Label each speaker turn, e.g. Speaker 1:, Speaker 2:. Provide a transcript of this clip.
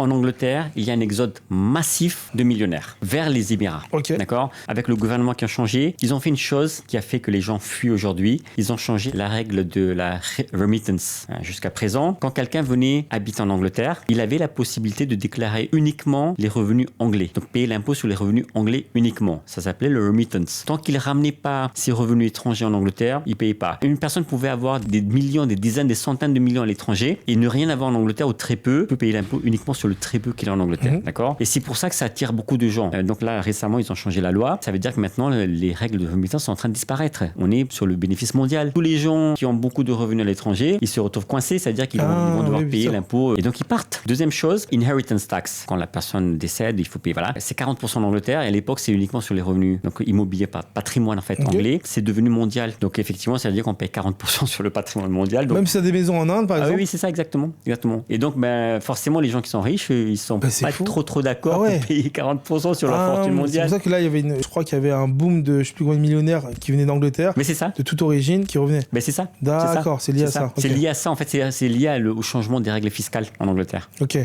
Speaker 1: en Angleterre, il y a un exode massif de millionnaires vers les Émirats.
Speaker 2: Ok.
Speaker 1: D'accord. Avec le gouvernement qui a changé, ils ont fait une chose qui a fait que les gens fuient aujourd'hui. Ils ont changé la règle de la remittance. Jusqu'à présent, quand quelqu'un venait habiter en Angleterre, il avait la possibilité de déclarer uniquement les revenus anglais. Donc payer l'impôt sur les revenus anglais uniquement. Ça s'appelait le remittance. Tant qu'il ne ramenait pas ses revenus étrangers en Angleterre, il ne payait pas. Une personne pouvait avoir des millions, des dizaines, des centaines de millions à l'étranger et ne rien avoir en Angleterre ou très peu, peut payer l'impôt uniquement sur le très peu qu'il a en Angleterre. D'accord. Et c'est pour ça que ça attire beaucoup de gens. Donc là, récemment, ils ont changé la loi. Ça veut dire que maintenant, les règles de remittance sont en train de disparaître. On est sur le bénéfice mondial. Tous les gens qui ont beaucoup de revenus à l'étranger, ils se retrouvent coincés, c'est-à-dire qu'ils vont devoir payer l'impôt et donc ils partent. Deuxième chose, inheritance tax. Quand la personne décède, il faut payer. Voilà, c'est 40% en Angleterre et à l'époque, c'est uniquement sur les revenus donc immobiliers, patrimoine en fait anglais. C'est devenu mondial. Donc effectivement, ça veut dire qu'on paye 40% sur le patrimoine mondial. Donc...
Speaker 2: Même si ça a des maisons en Inde, par exemple.
Speaker 1: Oui, c'est ça, exactement. Et donc, forcément, les gens qui sont riches, ils sont pas trop d'accord pour payer 40% sur leur fortune mondiale.
Speaker 2: C'est pour ça que là, je crois qu'il y avait un boom de je sais plus combien de millionnaires qui venaient d'Angleterre.
Speaker 1: Mais c'est ça.
Speaker 2: De toute origine qui revenaient.
Speaker 1: Mais c'est ça.
Speaker 2: D'accord, c'est lié à ça.
Speaker 1: C'est lié à ça. En fait, c'est lié au changement des règles fiscales en Angleterre.
Speaker 2: Ok.